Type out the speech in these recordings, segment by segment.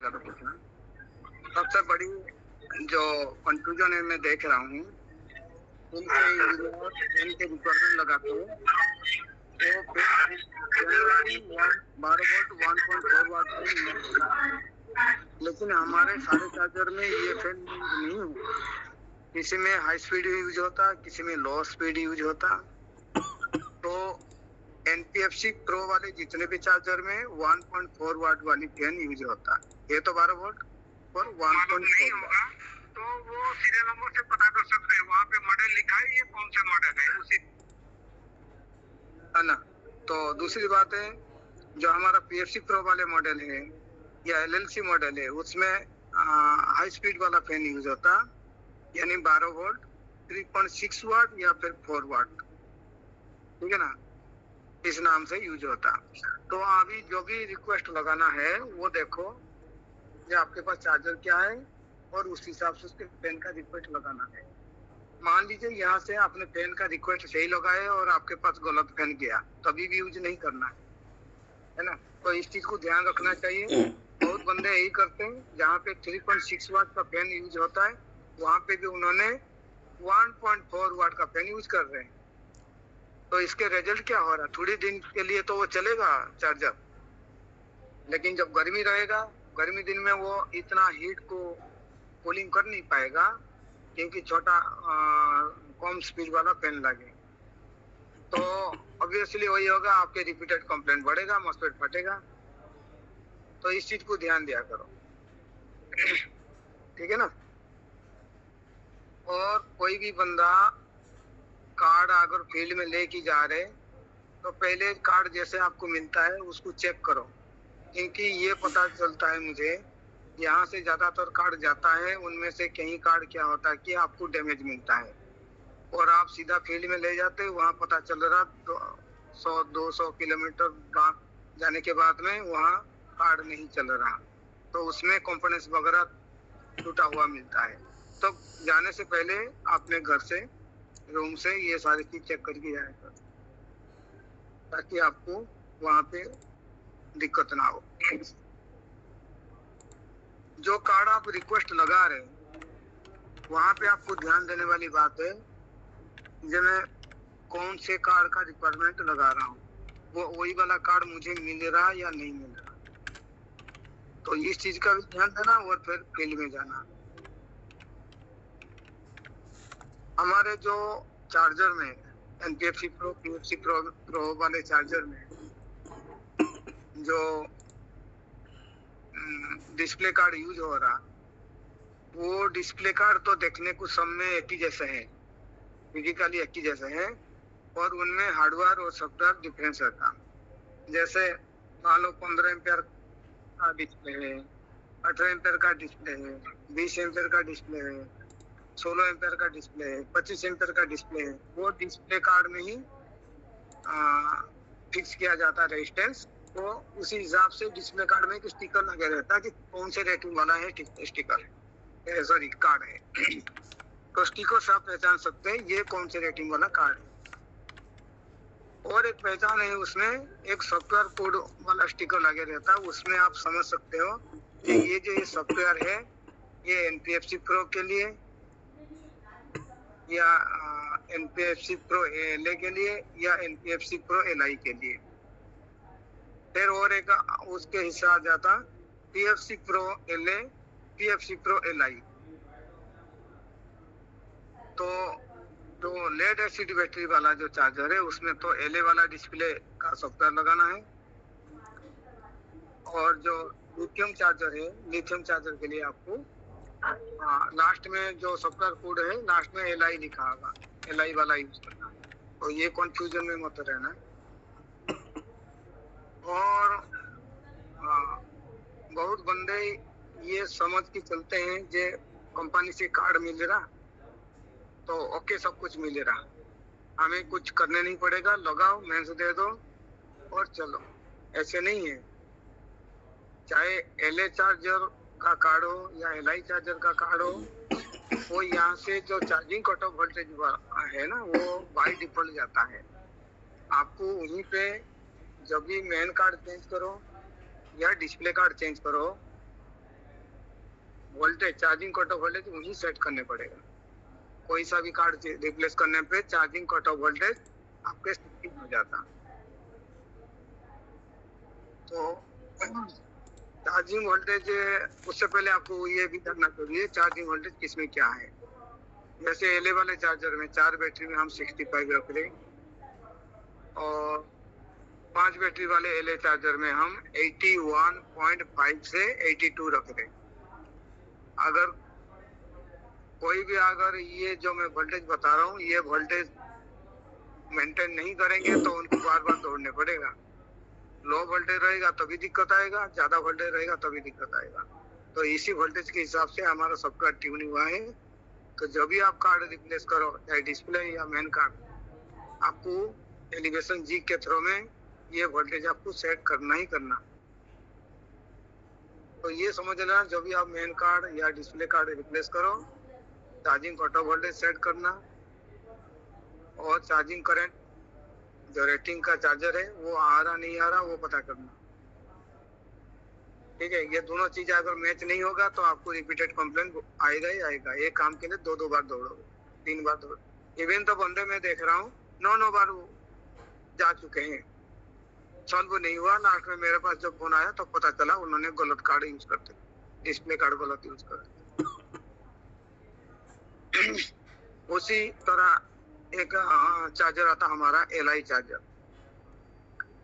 ज़्यादा पूछना। सबसे बड़ी जो कंफ्यूजन है मैं देख रहा हूँ, इनके इंजीनियर इनके रिक्वायरमेंट लगाते हैं वो जनरली 12 वोल्ट 1.4 वाट का, लेकिन हमारे सारे चार्जर में ये फैन नहीं होता। किसी में हाई स्पीड यूज होता, किसी में लो स्पीड यूज होता। तो एनपीएफसी प्रो वाले जितने भी चार्जर में 1.4 वाट वाली फैन यूज होता है। ये तो 12 वोल्ट पर 1.4 नहीं होगा, तो वो सीरियल नंबर से पता कर सकते हैं। वहाँ पे मॉडल लिखा है, ये कौन सा मॉडल है उसी, है ना। तो दूसरी बात है, जो हमारा पीएफसी प्रो वाले मॉडल है या एलएलसी मॉडल है, उसमें हाई स्पीड वाला फैन यूज होता, यानी 12 वोल्ट 3.6 वाट या फिर 4 वाट, ठीक है ना, इस नाम से यूज होता। तो अभी जो भी रिक्वेस्ट लगाना है वो देखो ये आपके पास चार्जर क्या है और उस हिसाब से उसके पेन का रिक्वेस्ट लगाना है। मान लीजिए यहाँ से आपने पेन का रिक्वेस्ट सही लगाए और आपके पास गलत पेन गया, तभी भी यूज नहीं करना है ना। तो इस चीज को ध्यान रखना चाहिए। बहुत बंदे यही करते हैं, जहाँ पे 3.6 वाट का पेन यूज होता है वहां पे भी उन्होंने 1.4 वाट का पेन यूज कर रहे हैं। तो इसके रिजल्ट क्या हो रहा है, थोड़ी दिन के लिए तो वो चलेगा चार्जर, लेकिन जब गर्मी रहेगा, गर्मी दिन में वो इतना हीट को कूलिंग कर नहीं पाएगा, क्योंकि छोटा कम स्पीड वाला पेन लगे। तो ऑब्वियसली वही होगा, आपके रिपीटेड कंप्लेंट बढ़ेगा, मॉसफेट फटेगा। तो इस चीज को ध्यान दिया करो, ठीक है ना। और कोई भी बंदा कार्ड अगर फील्ड में लेके जा रहे, तो पहले कार्ड जैसे आपको मिलता है उसको चेक करो, क्योंकि ये पता चलता है मुझे, यहाँ से ज्यादातर कार्ड जाता है, उनमें से कई कार्ड क्या होता है कि आपको डैमेज मिलता है और आप सीधा फील्ड में ले जाते, वहाँ पता चल रहा 100-200 किलोमीटर जाने के बाद में वहाँ कार्ड नहीं चल रहा, तो उसमें कंपोनेंट्स वगैरह टूटा हुआ मिलता है। तो जाने से पहले अपने घर से, रूम से ये सारी चीज चेक करके जाएगा, ताकि आपको वहाँ पे दिक्कत ना हो। जो कार्ड आप रिक्वेस्ट लगा रहे हैं, वहाँ पे आपको ध्यान देने वाली बात है, जब मैं कौन से कार्ड का रिक्वायरमेंट लगा रहा हूँ, वो वही वाला कार्ड मुझे मिल रहा या नहीं मिल रहा। तो इस चीज का भी ध्यान देना और फिर फील्ड में जाना। हमारे जो चार्जर में एनपीएफसी प्रो पीएफसी प्रो वाले चार्जर में जो डिस्प्ले कार्ड यूज हो रहा, वो डिस्प्ले कार्ड तो देखने को सब में एक ही जैसे है, फिजिकली एक ही जैसे है, और उनमें हार्डवेयर और सॉफ्टवेयर डिफरेंस रहता। जैसे मान लो 15 एम्पियर का डिस्प्ले है, 18 एम्पियर का डिस्प्ले है, 20 एम्पियर का डिस्प्ले है, 16 एम्पियर का डिस्प्ले है, 25 एम्पियर का डिस्प्ले है। वो डिस्प्ले कार्ड में ही फिक्स किया जाता है रेजिस्टेंस। तो उसी हिसाब से डिस्प्ले कार्ड में एक स्टिकर लगे रहता है कि कौन से रेटिंग वाला है स्टिकर, सॉरी कार्ड है। तो स्टिकर से आप पहचान सकते हैं ये कौन से रेटिंग वाला कार्ड है। और एक पहचान है, उसमें एक सॉफ्टवेयर कोड वाला स्टिकर लगे रहता है, उसमें आप समझ सकते हो कि ये जो ये सॉफ्टवेयर है ये एनपीएफसी प्रो के लिए या एनपीएफसी प्रो एलए के लिए या एनपीएफसी प्रो एलआई के लिए। फिर और एक उसके हिस्सा आ जाता PFC pro LA, PFC pro LI. तो जो लेड एसिड बैटरी वाला जो चार्जर है उसमें तो एलए वाला डिस्प्ले का सॉफ्टवेयर लगाना है, और जो लिथियम चार्जर है, लिथियम चार्जर के लिए आपको लास्ट में जो सॉफ्टवेयर कोड है लास्ट में एलआई लिखा होगा, एलआई वाला यूज करना है। तो ये कंफ्यूजन में मत रहना। और बहुत बंदे ये समझ के चलते हैं जे कंपनी से कार्ड मिल रहा तो ओके सब कुछ मिल रहा, हमें कुछ करने नहीं पड़ेगा, लगाओ मेंस दे दो और चलो। ऐसे नहीं है, चाहे एलए चार्जर का कार्ड हो या एलआई चार्जर का कार्ड हो, वो यहाँ से जो चार्जिंग कट ऑफ वोल्टेज है ना वो बाय डिफॉल्ट जाता है। आपको वहीं पे जब भी मेन कार्ड चेंज करो या डिस्प्ले कार्ड चेंज करो, voltage, charging cut off voltage वही सेट करने पड़ेगा। कोई सा भी कार्ड रिप्लेस करने पे चार्जिंग कट ऑफ वोल्टेज आपके स्किप हो जाता। तो चार्जिंग वोल्टेज, उससे पहले आपको ये भी करना जरूरी है चार्जिंग वोल्टेज किसमें क्या है। जैसे एलए वाले चार्जर में 4 बैटरी में हम 65 रख रहे, और 5 बैटरी वाले एलए चार्जर में हम 81.5 से 82 रख रहे। अगर कोई भी अगर ये जो मैं वोल्टेज बता रहा हूँ ये वोल्टेज मेंटेन नहीं करेंगे तो उनको बार बार दौड़ने पड़ेगा। लो वोल्टेज रहेगा तभी दिक्कत आएगा, ज्यादा वोल्टेज रहेगा तभी दिक्कत आएगा। तो इसी वोल्टेज के हिसाब से हमारा सॉफ्टवेयर ट्यून हुआ है। तो जब भी आप कार्ड रिप्लेस करो, चाहे डिस्प्ले या मेन कार्ड, आपको एलिवेशन जी के थ्रू में ये वोल्टेज आपको सेट करना ही करना। तो ये समझ लेना, जब भी आप मेन कार्ड या डिस्प्ले कार्ड रिप्लेस करो, charging cut off voltage set करना और चार्जिंग करंट जो रेटिंग का चार्जर है वो आ रहा नहीं आ रहा वो पता करना। ठीक है, ये दोनों चीजें अगर मैच नहीं होगा तो आपको रिपीटेड कंप्लेंट आएगा ही आएगा। एक काम के लिए 2 बार दौड़ोगे, 3 बार दौड़ोगे। इवन तो बंदे मैं देख रहा हूँ 9 बार वो जा चुके हैं, सॉल्व नहीं हुआ। लास्ट में मेरे पास जब फोन आया तो पता चला उन्होंने गलत कार्ड यूज करते, डिस्प्ले कार्ड गलत यूज करते। उसी तरह एक चार्जर आता हमारा एलआई चार्जर।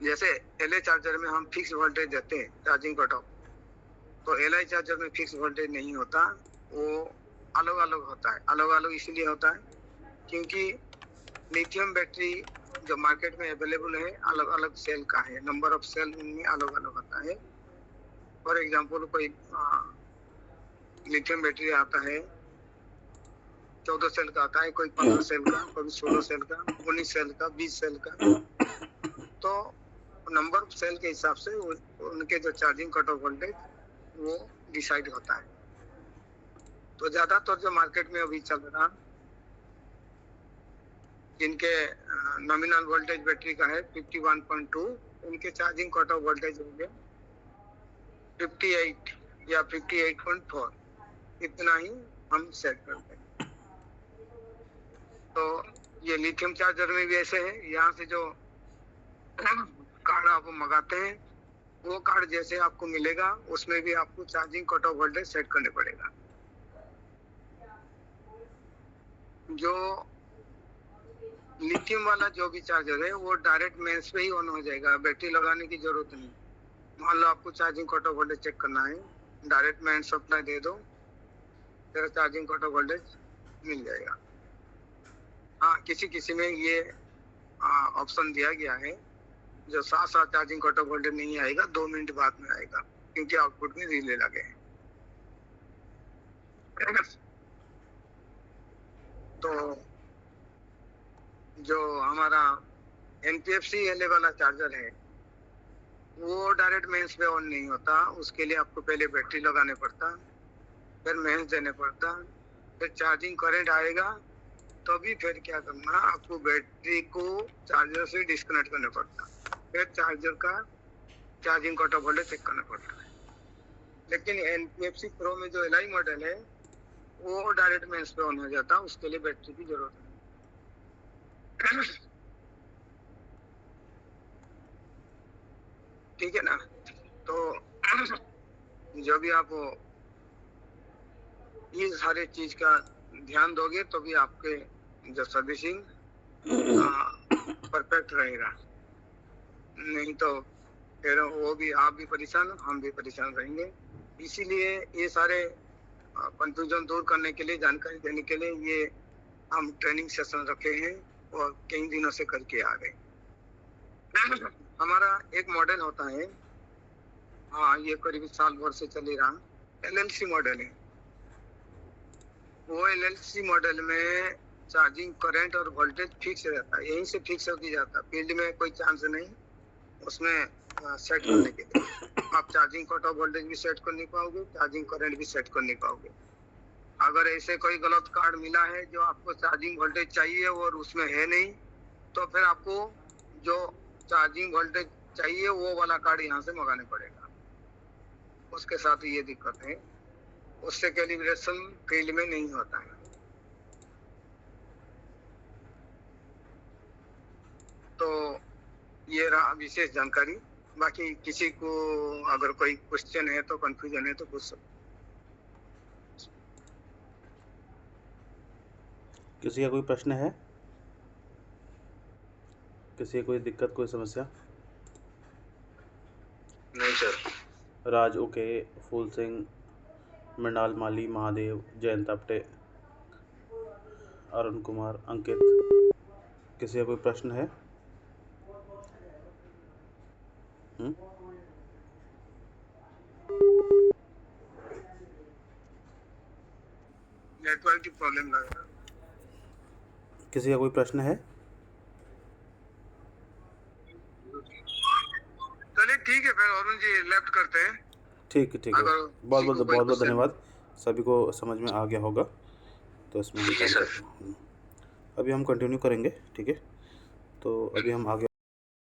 जैसे एलए चार्जर में हम फिक्स वोल्टेज देते हैं चार्जिंग कट ऑफ, तो एलआई चार्जर में फिक्स वोल्टेज नहीं होता, वो अलग अलग होता है। अलग अलग इसलिए होता है क्योंकि लिथियम बैटरी जो मार्केट में अवेलेबल है अलग अलग सेल का है, नंबर ऑफ सेल इनमें अलग अलग होता है। फॉर एग्जांपल कोई लिथियम बैटरी आता है 14 सेल का आता है, कोई 15 सेल का, कोई 16 सेल का, 19 सेल का, 20 सेल का। तो नंबर ऑफ सेल के हिसाब से उनके जो चार्जिंग कट ऑफ वोल्टेज वो डिसाइड होता है। तो ज्यादातर जो मार्केट में अभी चल रहा, जिनके नॉमिनल वोल्टेज बैटरी का है 51.2, उनके चार्जिंग कट ऑफ वोल्टेज होंगे 58 या 58.4, इतना ही हम सेट करते हैं। तो ये लिथियम चार्जर में भी ऐसे है। यहाँ से जो कार्ड आप मंगाते हैं वो कार्ड जैसे आपको मिलेगा उसमें भी आपको charging cut off voltage set करने पड़ेगा। जो लिथियम वाला जो भी चार्जर है वो डायरेक्ट मेंस पे ही ऑन हो जाएगा, बैटरी लगाने की जरूरत नहीं। मान लो आपको charging cut off voltage check करना है, डायरेक्ट मेंस सप्लाई दे दो, तेरा चार्जिंग कट ऑफ वोल्टेज मिल जाएगा। हाँ, किसी किसी में ये ऑप्शन दिया गया है जो साथ साथ चार्जिंग कट ऑफ वोल्टेज नहीं आएगा, 2 मिनट बाद में आएगा, क्योंकि आउटपुट में रिले लगे हैं। तो जो हमारा एनपीएफसी एलए वाला चार्जर है वो डायरेक्ट मेंस पे ऑन नहीं होता, उसके लिए आपको पहले बैटरी लगाने पड़ता, फिर मेंस देने पड़ता, फिर चार्जिंग करंट आएगा, तभी फिर क्या करना, आपको बैटरी को चार्जर से डिस्कनेक्ट करना पड़ता, फिर चार्जर का charging cut off voltage check करना पड़ता है। लेकिन एनपीएफसी प्रो में जो एलआई मॉडल है वो डायरेक्ट मेंस पे ऑन हो जाता, उसके लिए बैटरी की जरूरत नहीं। ठीक है ना। तो जो भी आप ये सारे चीज का ध्यान दोगे तो भी आपके जो सर्विसिंग परफेक्ट रहेगा, नहीं तो फिर वो भी आप भी परेशान, हम भी परेशान रहेंगे। इसीलिए ये सारे कंफ्यूजन दूर करने के लिए, जानकारी देने के लिए ये हम ट्रेनिंग सेशन रखे हैं और कई दिनों से करके आ रहे। हमारा एक मॉडल होता है, हाँ ये करीब साल भर से चल रहा, एलएलसी मॉडल है। वो एलएलसी मॉडल में चार्जिंग करंट और वोल्टेज फिक्स रहता है, यहीं से फिक्स होके जाता, फील्ड में कोई चांस नहीं उसमें सेट करने के लिए। आप चार्जिंग कट ऑफ वोल्टेज भी सेट कर नहीं पाओगे, चार्जिंग करंट भी सेट कर नहीं पाओगे। अगर ऐसे कोई गलत कार्ड मिला है जो आपको चार्जिंग वोल्टेज चाहिए और उसमें है नहीं, तो फिर आपको जो चार्जिंग वोल्टेज चाहिए वो वाला कार्ड यहाँ से मंगाने पड़ेगा। उसके साथ ये दिक्कत है। उससे कैलिब्रेशन फील्ड में नहीं होता है। तो ये रहा विशेष जानकारी। बाकी किसी को अगर कोई क्वेश्चन है तो कंफ्यूजन है तो पूछ सकते। किसी का कोई प्रश्न है? किसी का कोई दिक्कत, कोई समस्या? नहीं सर। राज ओके, फूल सिंह, मृणाल माली, महादेव, जयंत आपटे, अरुण कुमार, अंकित, किसी का कोई प्रश्न है? नेटवर्क की प्रॉब्लम लग रहा है। किसी का कोई प्रश्न है? चलिए ठीक है, फिर अरुण जी लेफ्ट करते हैं। ठीक है, ठीक है। अगर बहुत किसी बहुत को कोई बहुत बहुत क्वेश्चन धन्यवाद। सभी को समझ में आ गया होगा, तो इसमें हम ठीक है काम सर। करते हैं। अभी हम कंटिन्यू करेंगे, ठीक है? तो अभी हम आगे